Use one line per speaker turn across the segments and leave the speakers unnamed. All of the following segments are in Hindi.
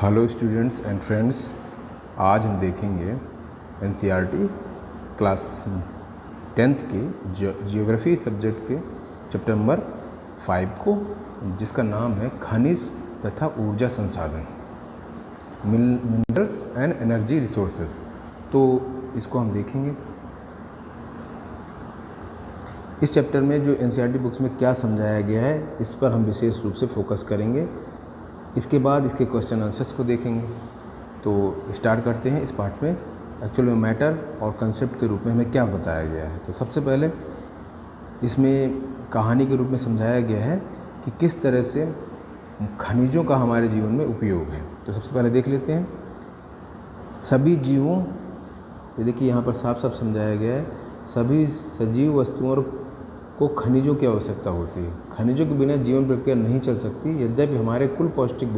हेलो स्टूडेंट्स एंड फ्रेंड्स, आज हम देखेंगे एनसीईआरटी क्लास 10th के जियोग्राफी सब्जेक्ट के चैप्टर नंबर 5 को, जिसका नाम है खनिज तथा ऊर्जा संसाधन, मिनरल्स एंड एनर्जी रिसोर्सेज। तो इसको हम देखेंगे। इस चैप्टर में जो एनसीईआरटी बुक्स में क्या समझाया गया है, इस पर हम विशेष रूप से फोकस करेंगे। इसके बाद इसके क्वेश्चन आंसर्स को देखेंगे। तो स्टार्ट करते हैं इस पार्ट में। एक्चुअल में मैटर और कंसेप्ट के रूप में हमें क्या बताया गया है। तो सबसे पहले इसमें कहानी के रूप में समझाया गया है कि किस तरह से खनिजों का हमारे जीवन में उपयोग है। तो सबसे पहले देख लेते हैं सभी जीवों, ये देखिए यहाँ पर साफ साफ समझाया गया है, सभी सजीव वस्तुओं को खनिजों की आवश्यकता होती है। खनिजों के बिना जीवन प्रक्रिया नहीं चल सकती। यद्यपि हमारे कुल पौष्टिक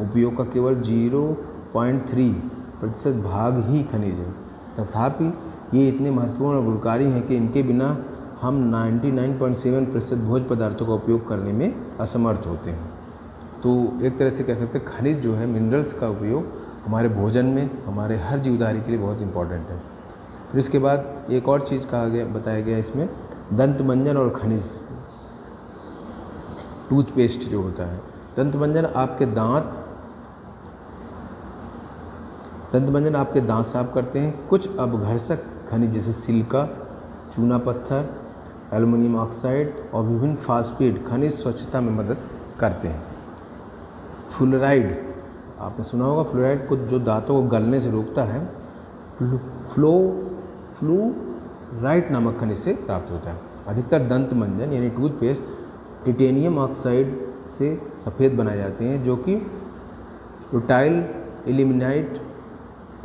उपयोग का केवल 0.3% भाग ही खनिज है, तथापि ये इतने महत्वपूर्ण और गुणकारी हैं कि इनके बिना हम 99.7% भोज्य पदार्थों का उपयोग करने में असमर्थ होते हैं। तो एक तरह से कह सकते हैं खनिज जो है, मिनरल्स का उपयोग हमारे भोजन में, हमारे हर जीवधारी के लिए बहुत इंपॉर्टेंट है। फिर इसके बाद एक और चीज़ बताया गया इसमें, दंतमंजन और खनिज। टूथपेस्ट जो होता है, दंतमंजन आपके दांत साफ करते हैं। कुछ अपघर्षक खनिज जैसे सिलिका, चूना पत्थर, एल्युमिनियम ऑक्साइड और विभिन्न फास्फेट खनिज स्वच्छता में मदद करते हैं। फ्लोराइड, आपने सुना होगा, फ्लोराइड को जो दांतों को गलने से रोकता है, फ्लूराइड नामक खनिज से प्राप्त होता है। अधिकतर दंत मंजन यानी टूथपेस्ट टिटेनियम ऑक्साइड से सफ़ेद बनाए जाते हैं, जो कि रुटाइल, इल्यूमिनाइट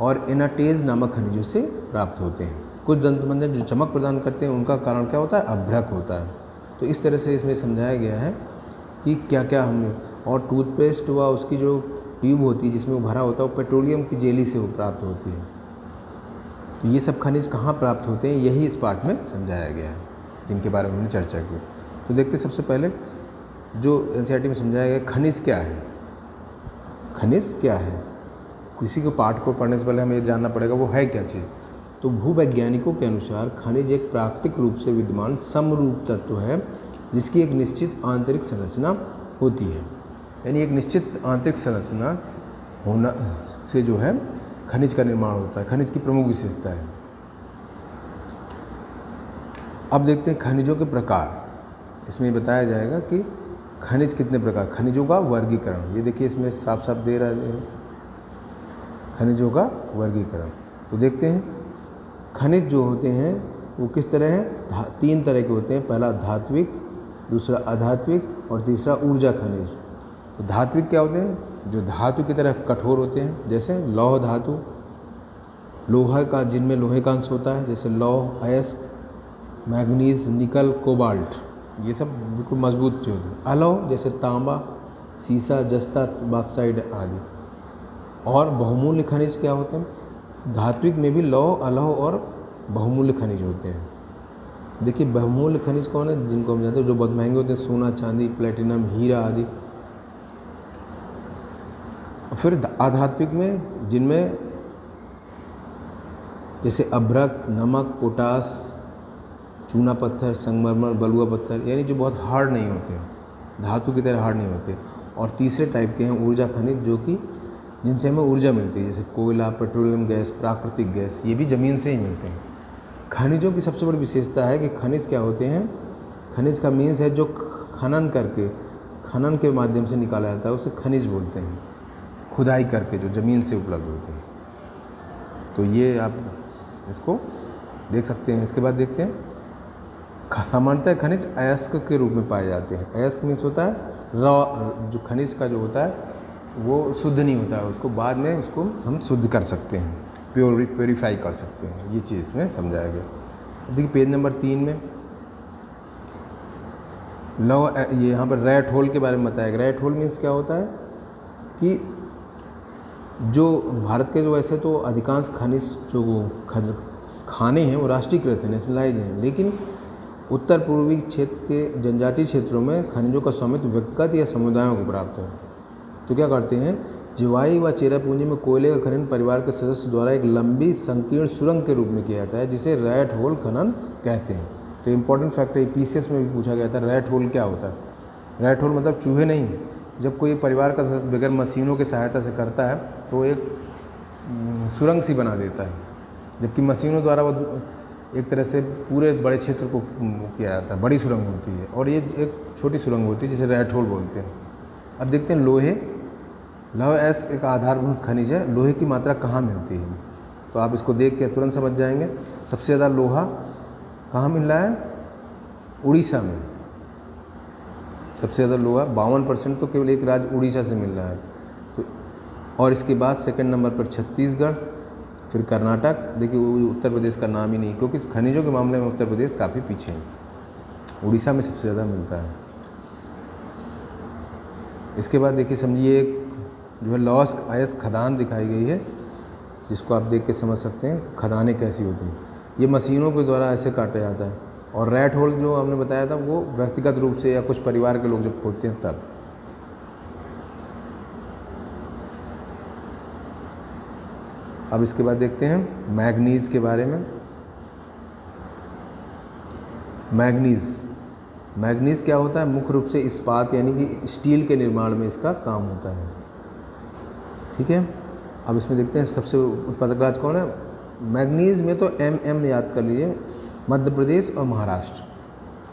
और एनाटेज नामक खनिजों से प्राप्त होते हैं। कुछ दंत मंजन जो चमक प्रदान करते हैं, उनका कारण क्या होता है? अभ्रक होता है। तो इस तरह से इसमें समझाया गया है कि क्या क्या हमने, और टूथपेस्ट व उसकी जो ट्यूब होती है जिसमें वो भरा होता है, वो पेट्रोलियम की जेली से वो प्राप्त होती है। तो ये सब खनिज कहाँ प्राप्त होते हैं, यही इस पार्ट में समझाया गया है, जिनके बारे में हमने चर्चा की। तो देखते सबसे पहले जो एनसीईआरटी में समझाया गया, खनिज क्या है। खनिज क्या है, किसी को पार्ट को पढ़ने से पहले हमें ये जानना पड़ेगा वो है क्या चीज़। तो भूवैज्ञानिकों के अनुसार खनिज एक प्राकृतिक रूप से विद्यमान समरूप तत्व है, जिसकी एक निश्चित आंतरिक संरचना होती है। यानी एक निश्चित आंतरिक संरचना होना से जो है खनिज का निर्माण होता है। खनिज की प्रमुख विशेषता है। अब देखते हैं खनिजों के प्रकार। इसमें बताया जाएगा कि खनिज कितने प्रकार, खनिजों का वर्गीकरण। ये देखिए इसमें साफ साफ दे रहा है खनिजों का वर्गीकरण। तो देखते हैं खनिज जो होते हैं वो किस तरह हैं। 3 तरह के होते हैं। पहला धात्विक, दूसरा अधात्विक और तीसरा ऊर्जा खनिज। तो धात्विक क्या होते हैं? जो धातु की तरह कठोर होते हैं, जैसे लौह धातु, लोहा का, जिनमें लोहे का अंश होता है, जैसे लौह, अयस्क, मैग्नीज, निकल, कोबाल्ट, ये सब बिल्कुल मजबूत जो होते हैं। अलौह जैसे तांबा, सीसा, जस्ता, बॉक्साइड आदि। और बहुमूल्य खनिज क्या होते हैं? धात्विक में भी लौह, अलौह और बहुमूल्य खनिज होते हैं। देखिए बहुमूल्य खनिज कौन है, जिनको हम जानते हैं, जो बहुत महंगे होते हैं, सोना, चांदी, प्लेटिनम, हीरा आदि। फिर अधात्विक में, जिनमें जैसे अभ्रक, नमक, पोटास, चूना पत्थर, संगमरमर, बलुआ पत्थर, यानी जो बहुत हार्ड नहीं होते, धातु की तरह हार्ड नहीं होते। और तीसरे टाइप के हैं ऊर्जा खनिज, जो कि जिनसे हमें ऊर्जा मिलती है, जैसे कोयला, पेट्रोलियम गैस, प्राकृतिक गैस, ये भी ज़मीन से ही मिलते हैं। खनिजों की सबसे बड़ी विशेषता है कि खनिज क्या होते हैं। खनिज का मीन्स है जो खनन के माध्यम से निकाला जाता है, उसे खनिज बोलते हैं। खुदाई करके जो ज़मीन से उपलब्ध होते हैं। तो ये आप इसको देख सकते हैं। इसके बाद देखते हैं सामान्यतः खनिज अयस्क के रूप में पाए जाते हैं। अयस्क मीन्स होता है जो खनिज का जो होता है वो शुद्ध नहीं होता है, उसको बाद में उसको हम शुद्ध कर सकते हैं, प्योरीफाई कर सकते हैं। ये चीज़ में समझाया गया। देखिए पेज नंबर 3 में ये यहाँ पर रैट होल के बारे में बताया गया। रैट होल मीन्स क्या होता है कि जो भारत के जो वैसे तो अधिकांश खनिज जो खाने हैं वो राष्ट्रीयकृत हैं, नेशनलाइज हैं, लेकिन उत्तर पूर्वी क्षेत्र के जनजातीय क्षेत्रों में खनिजों का स्वामित्व व्यक्तिगत या समुदायों को प्राप्त है। तो क्या करते हैं, जिवाई व चेरापूंजी में कोयले का खनन परिवार के सदस्य द्वारा एक लंबी संकीर्ण सुरंग के रूप में किया जाता है, जिसे रैट होल खनन कहते हैं। तो इम्पोर्टेंट फैक्ट है, पीसीएस में भी पूछा गया था, रैट होल क्या होता है। रैट होल मतलब चूहे नहीं। जब कोई परिवार का सदस्य बगैर मशीनों की सहायता से करता है तो एक सुरंग सी बना देता है, जबकि मशीनों द्वारा वो एक तरह से पूरे बड़े क्षेत्र को किया जाता है, बड़ी सुरंग होती है, और ये एक छोटी सुरंग होती है जिसे रैट होल बोलते हैं। अब देखते हैं लोहे। लौह ऐसा एक आधारभूत खनिज है। लोहे की मात्रा कहाँ मिलती है, तो आप इसको देख के तुरंत समझ जाएंगे। सबसे ज़्यादा लोहा कहाँ मिल रहा है, उड़ीसा में। सबसे ज़्यादा लोहा 52% तो केवल एक राज्य उड़ीसा से मिल रहा है। तो और इसके बाद सेकंड नंबर पर छत्तीसगढ़, फिर कर्नाटक। देखिए उत्तर प्रदेश का नाम ही नहीं, क्योंकि खनिजों के मामले में उत्तर प्रदेश काफ़ी पीछे है। उड़ीसा में सबसे ज़्यादा मिलता है। इसके बाद देखिए समझिए एक जो है लॉस आयस खदान दिखाई गई है, जिसको आप देख के समझ सकते हैं खदानें कैसी होती हैं। ये मशीनों के द्वारा ऐसे काटा जाता है। और रैट होल जो हमने बताया था वो व्यक्तिगत रूप से या कुछ परिवार के लोग जब खोदते हैं तब। अब इसके बाद देखते हैं मैग्नीज के बारे में। मैग्नीज क्या होता है, मुख्य रूप से इस्पात यानी कि स्टील के निर्माण में इसका काम होता है। ठीक है, अब इसमें देखते हैं सबसे उत्पादक राज्य कौन है। मैग्नीज में तो एम याद कर लीजिए, मध्य प्रदेश और महाराष्ट्र।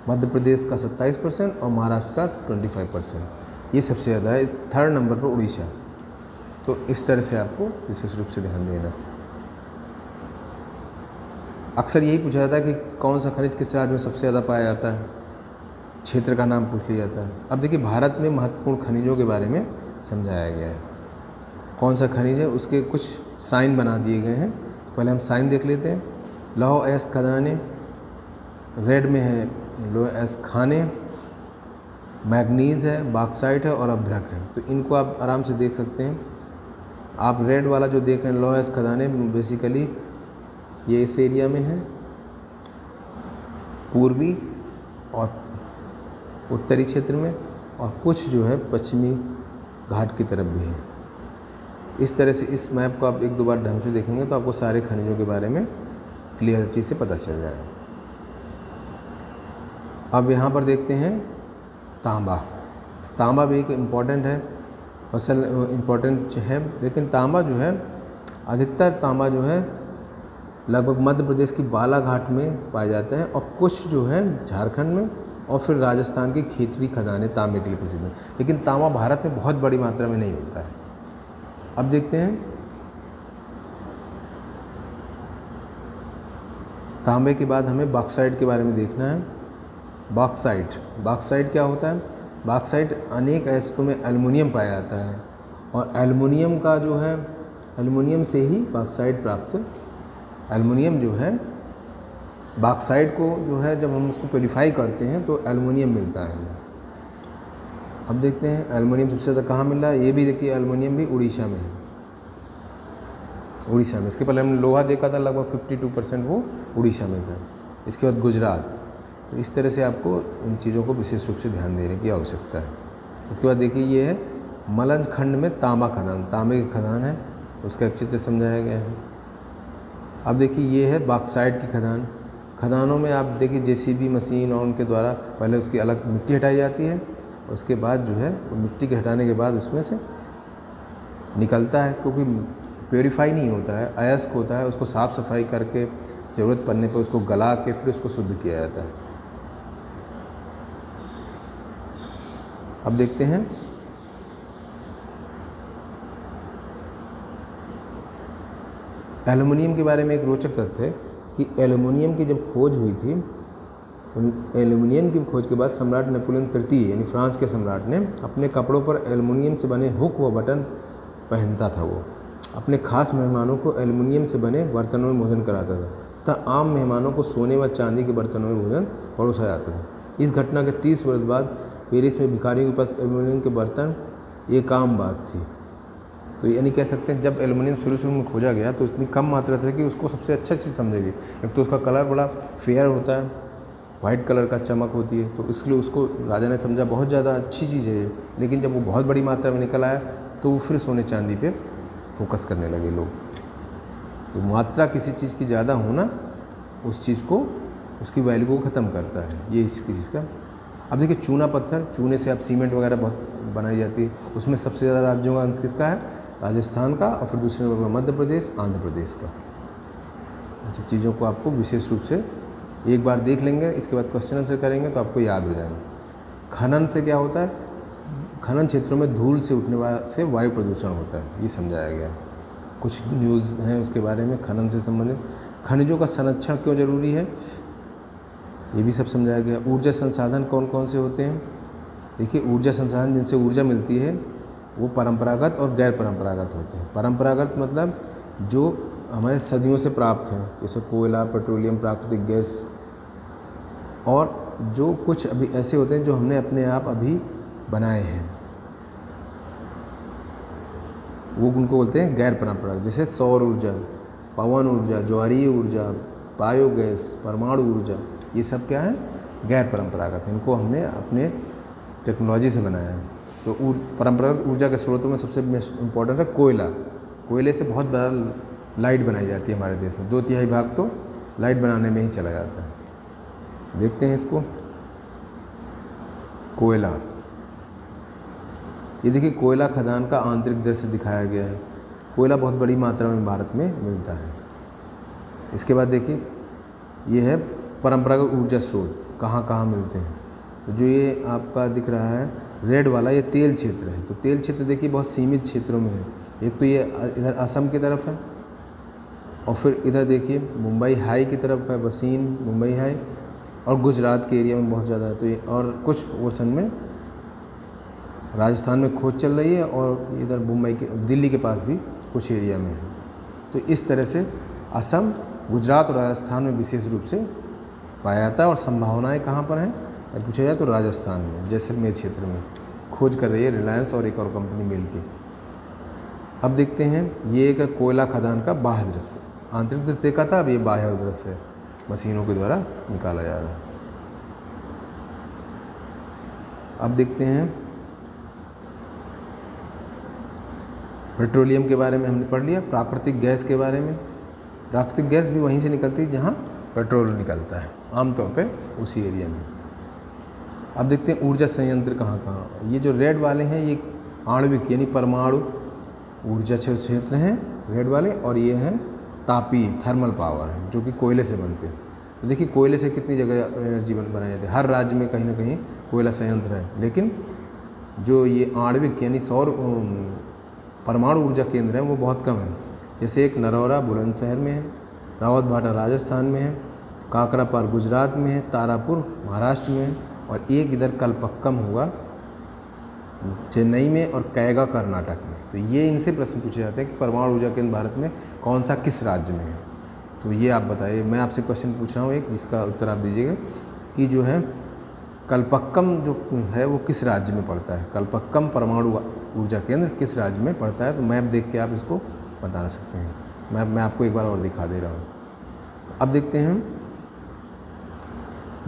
मध्य प्रदेश का 27% और महाराष्ट्र का 25%, ये सबसे ज़्यादा है। थर्ड नंबर पर उड़ीसा। तो इस तरह से आपको विशेष रूप से ध्यान देना। अक्सर यही पूछा जाता है कि कौन सा खनिज किस राज्य में सबसे ज़्यादा पाया जाता है, क्षेत्र का नाम पूछ लिया जाता है। अब देखिए भारत में महत्वपूर्ण खनिजों के बारे में समझाया गया है। कौन सा खनिज है उसके कुछ साइन बना दिए गए हैं। पहले हम साइन देख लेते हैं। लौह अयस्क खदानें, रेड में है लौह अयस्क खाने, मैग्नीज़ है, बॉक्साइट है और अभ्रक है। तो इनको आप आराम से देख सकते हैं। आप रेड वाला जो देख रहे हैं लौह अयस्क खदानें, बेसिकली ये इस एरिया में है, पूर्वी और उत्तरी क्षेत्र में, और कुछ जो है पश्चिमी घाट की तरफ भी है। इस तरह से इस मैप को आप एक दो बार ढंग से देखेंगे तो आपको सारे खनिजों के बारे में क्लियरिटी से पता चल जाएगा। अब यहाँ पर देखते हैं तांबा। तांबा भी एक इम्पॉर्टेंट है, फसल इम्पॉर्टेंट है, लेकिन तांबा जो है अधिकतर तांबा जो है लगभग मध्य प्रदेश की बालाघाट में पाया जाता है, और कुछ जो है झारखंड में, और फिर राजस्थान की खेतड़ी खदानें तांबे के लिए प्रसिद्ध हैं। लेकिन तांबा भारत में बहुत बड़ी मात्रा में नहीं मिलता है। अब देखते हैं तांबे के बाद हमें बॉक्साइट के बारे में देखना है। बॉक्साइट क्या होता है। बॉक्साइट अनेक अयस्कों में एल्युमिनियम पाया जाता है, और एल्युमिनियम का जो है एल्युमिनियम से ही बॉक्साइट प्राप्त, एल्युमिनियम जो है बॉक्साइट को जो है जब हम उसको प्योरीफाई करते हैं तो एल्युमिनियम मिलता है। अब देखते हैं एल्युमिनियम सबसे ज़्यादा कहाँ मिल रहा है। ये भी देखिए एल्युमिनियम भी उड़ीसा में है। उड़ीसा में, इसके पहले हमने लोहा देखा था, लगभग 52% वो उड़ीसा में था। इसके बाद गुजरात। तो इस तरह से आपको इन चीज़ों को विशेष रूप से ध्यान देने की आवश्यकता है। इसके बाद देखिए ये है मलंज खंड में तांबा खदान, तांबे की खदान है, उसका अच्छे से समझाया गया है। अब देखिए ये है बॉक्साइट की खदान। खदानों में आप देखिए जेसीबी मशीन और उनके द्वारा पहले उसकी अलग मिट्टी हटाई जाती है, उसके बाद जो है वो मिट्टी के हटाने के बाद उसमें से निकलता है, क्योंकि प्योरीफाई नहीं होता है, अयस्क होता है, उसको साफ़ सफाई करके ज़रूरत पड़ने पर उसको गला के फिर उसको शुद्ध किया जाता है। अब देखते हैं एल्युमिनियम के बारे में। एक रोचक तथ्य है कि एल्युमिनियम की जब खोज हुई थी, एल्युमिनियम की खोज के बाद सम्राट नेपोलियन तृतीय यानी फ्रांस के सम्राट ने अपने कपड़ों पर एल्युमिनियम से बने हुक व बटन पहनता था। वो अपने खास मेहमानों को एल्युमिनियम से बने बर्तनों में भोजन कराता था तथा आम मेहमानों को सोने व चांदी के बर्तनों में भोजन परोसा जाता था। इस घटना के 30 वर्ष बाद पेरिस में भिखारियों के पास एल्युमिनियम के बर्तन एक आम बात थी। तो यानी कह सकते हैं जब एल्युमिनियम शुरू में खोजा गया तो इतनी कम मात्रा थी कि उसको सबसे अच्छा चीज़ समझेगी। एक तो उसका कलर बड़ा फेयर होता है, वाइट कलर का चमक होती है, तो इसलिए उसको राजा ने समझा बहुत ज़्यादा अच्छी चीज़ है। लेकिन जब वो बहुत बड़ी मात्रा में निकल आया तो वो फिर सोने चांदी पे फोकस करने लगे लोग। तो मात्रा किसी चीज़ की ज़्यादा होना उस चीज़ को, उसकी वैल्यू को ख़त्म करता है, ये इसकी चीज़ का। अब देखिए चूना पत्थर, चूने से अब सीमेंट वगैरह बहुत बनाई जाती है, उसमें सबसे ज़्यादा राज्यों का अंश किसका है? राजस्थान का, और फिर दूसरे नंबर पर मध्य प्रदेश, आंध्र प्रदेश का। इन सब चीज़ों को आपको विशेष रूप से एक बार देख लेंगे, इसके बाद क्वेश्चन आंसर करेंगे तो आपको याद हो जाएगा। खनन से क्या होता है? खनन क्षेत्रों में धूल से उठने से वायु प्रदूषण होता है, ये समझाया गया। कुछ न्यूज़ हैं उसके बारे में खनन से संबंधित। खनिजों का संरक्षण क्यों जरूरी है, ये भी सब समझाया गया। ऊर्जा संसाधन कौन कौन से होते हैं? देखिए ऊर्जा संसाधन जिनसे ऊर्जा मिलती है वो परंपरागत और गैर परंपरागत होते हैं। परंपरागत मतलब जो हमारे सदियों से प्राप्त हैं, जैसे कोयला, पेट्रोलियम, प्राकृतिक गैस, और जो कुछ अभी ऐसे होते हैं जो हमने अपने आप अभी बनाए हैं, वो उनको बोलते हैं गैर परंपरागत। जैसे सौर ऊर्जा, पवन ऊर्जा, ज्वारीय ऊर्जा, बायोगैस, परमाणु ऊर्जा, ये सब क्या है? गैर परंपरागत है। इनको हमने अपने टेक्नोलॉजी से बनाया है। तो परंपरागत ऊर्जा के स्रोतों में सबसे इम्पोर्टेंट है कोयला। कोयले से बहुत बड़ा लाइट बनाई जाती है हमारे देश में, 2/3 भाग तो लाइट बनाने में ही चला जाता है। देखते हैं इसको, कोयला। ये देखिए कोयला खदान का आंतरिक दृश्य दिखाया गया है। कोयला बहुत बड़ी मात्रा में भारत में मिलता है। इसके बाद देखिए ये है परंपरागत ऊर्जा स्रोत कहाँ कहाँ मिलते हैं। तो जो ये आपका दिख रहा है रेड वाला, ये तेल क्षेत्र है। तो तेल क्षेत्र देखिए बहुत सीमित क्षेत्रों में है। एक तो ये इधर असम की तरफ है, और फिर इधर देखिए मुंबई हाई की तरफ है, वसीम, मुंबई हाई, और गुजरात के एरिया में बहुत ज़्यादा है। तो ये और कुछ पोर्शन में राजस्थान में खोज चल रही है, और इधर मुंबई के, दिल्ली के पास भी कुछ एरिया में है। तो इस तरह से असम, गुजरात और राजस्थान में विशेष रूप से पाया जाता है। और संभावनाएं कहाँ पर हैं पूछा जाए तो राजस्थान में, जैसलमेर क्षेत्र में खोज कर रही है रिलायंस और एक और कंपनी मिल के। अब देखते हैं ये एक कोयला खदान का बाह्य दृश्य। आंतरिक दृश्य देखा था, अब ये बाह्य दृश्य है, मशीनों के द्वारा निकाला जा रहा है। अब देखते हैं पेट्रोलियम के बारे में हमने पढ़ लिया। प्राकृतिक गैस के बारे में, प्राकृतिक गैस भी वहीं से निकलती है जहाँ पेट्रोल निकलता है, आमतौर पे उसी एरिया में। अब देखते हैं ऊर्जा संयंत्र कहाँ कहाँ। ये जो रेड वाले हैं ये आणविक यानी परमाणु ऊर्जा क्षेत्र हैं रेड वाले, और ये हैं तापीय थर्मल पावर है जो कि कोयले से बनते हैं। तो देखिए कोयले से कितनी जगह एनर्जी बनाई जाती है, हर राज्य में कहीं ना कहीं कोयला संयंत्र है। लेकिन जो ये आणविक यानी सौर परमाणु ऊर्जा केंद्र है वो बहुत कम है। जैसे एक नरौरा बुलंदशहर में है, रावतभाटा राजस्थान में है, काकरापार गुजरात में है, तारापुर महाराष्ट्र में है, और एक इधर कलपक्कम होगा चेन्नई में, और कैगा कर्नाटक में। तो ये इनसे प्रश्न पूछे जाते हैं कि परमाणु ऊर्जा केंद्र भारत में कौन सा किस राज्य में है। तो ये आप बताइए, मैं आपसे क्वेश्चन पूछ रहा हूँ एक, जिसका उत्तर आप दीजिएगा कि जो है कलपक्कम जो है वो किस राज्य में पड़ता है। कलपक्कम परमाणु ऊर्जा केंद्र किस राज्य में पड़ता है। तो मैप देख के आप इसको बता सकते हैं। मैप मैं आपको एक बार और दिखा दे रहा हूँ। तो अब देखते हैं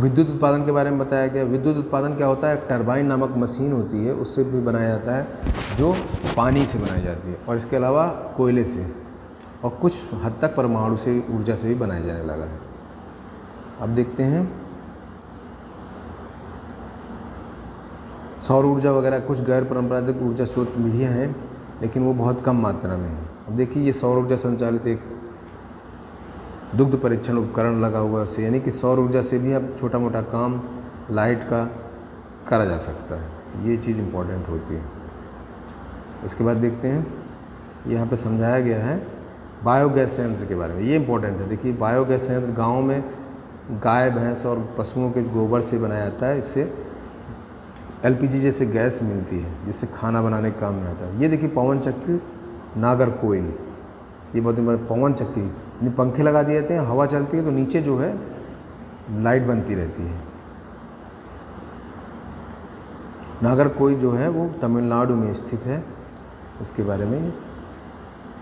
विद्युत उत्पादन के बारे में बताया गया। विद्युत उत्पादन क्या होता है? टरबाइन नामक मशीन होती है, उससे भी बनाया जाता है जो पानी से बनाई जाती है, और इसके अलावा कोयले से, और कुछ हद तक परमाणु से ऊर्जा से भी बनाया जाने लगा है। अब देखते हैं सौर ऊर्जा वगैरह कुछ गैर परंपरागत ऊर्जा स्रोत भी हैं, लेकिन वो बहुत कम मात्रा में है। अब देखिए ये सौर ऊर्जा संचालित एक दुग्ध परीक्षण उपकरण लगा हुआ है उससे, यानी कि सौर ऊर्जा से भी अब छोटा मोटा काम लाइट का करा जा सकता है। ये चीज़ इम्पोर्टेंट होती है। इसके बाद देखते हैं यहाँ पे समझाया गया है बायोगैस संयंत्र के बारे में। ये इम्पोर्टेंट है। देखिए बायोगैस संयंत्र गाँव में गाय भैंस और पशुओं के गोबर से बनाया जाता है। इससे LPG जैसे गैस मिलती है जिससे खाना बनाने के काम में आता है। ये देखिए पवन चक्की नागरकोइल, ये बहुत बड़ा पवन चक्की, यानी पंखे लगा दिए जाते हैं, हवा चलती है तो नीचे जो है लाइट बनती रहती है। नागरकोइल जो है वो तमिलनाडु में स्थित है, उसके बारे में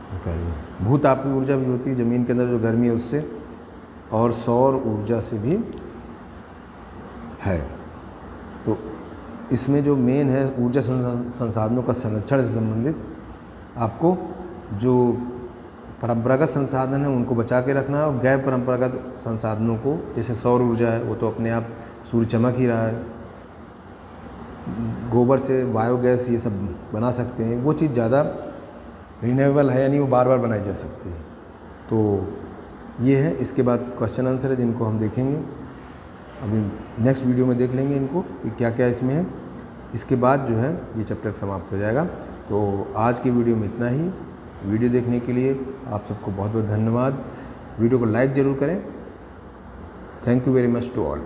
बताइए। भूतापीय ऊर्जा भी होती है, ज़मीन के अंदर जो गर्मी है उससे, और सौर ऊर्जा से भी है। तो इसमें जो मेन है ऊर्जा संसाधनों का संरक्षण से संबंधित आपको जो परंपरागत संसाधन है उनको बचा के रखना है, और गैर परंपरागत संसाधनों को, जैसे सौर ऊर्जा है वो तो अपने आप सूर्य चमक ही रहा है, गोबर से बायोगैस ये सब बना सकते हैं, वो चीज़ ज़्यादा रिन्यूएबल है, यानी वो बार बार बनाई जा सकती है। तो ये है, इसके बाद क्वेश्चन आंसर है जिनको हम देखेंगे अभी नेक्स्ट वीडियो में, देख लेंगे इनको कि क्या क्या इसमें है। इसके बाद जो है ये चैप्टर समाप्त हो जाएगा। तो आज की वीडियो में इतना ही। वीडियो देखने के लिए आप सबको बहुत बहुत धन्यवाद। वीडियो को लाइक ज़रूर करें। Thank you very much to all.